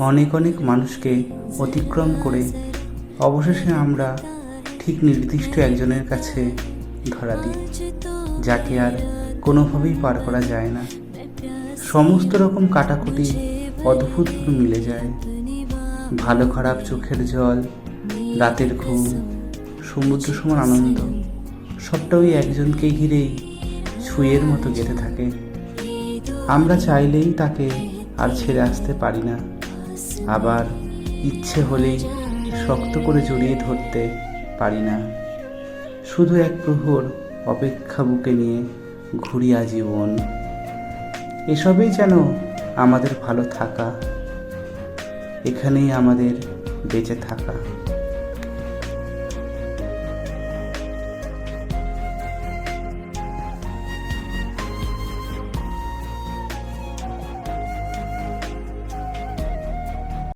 অনেক অনেক মানুষকে অতিক্রম করে অবশেষে আমরা ঠিক নির্দিষ্ট একজনের কাছে ধরা দিই, যাকে আর কোনোভাবেই পার করা যায় না। সমস্ত রকম কাটাকুটি অদ্ভুতভাবে মিলে যায়। ভালো খারাপ চোখের জল, রাতের ঘুম, সমুদ্র সমান আনন্দ, সবটা ওই একজনকে ঘিরেই ছুঁয়ের মতো গেঁথে থাকে। আমরা চাইলেই তাকে আর ছেড়ে আসতে পারি না, আবার ইচ্ছে হলেই শক্ত করে জড়িয়ে ধরতে পারি না। শুধু এক প্রহর অপেক্ষা বুকে নিয়ে ঘুরি আজীবন। এসবেই যেন আমাদের ভালো থাকা, এখানেই আমাদের বেঁচে থাকা।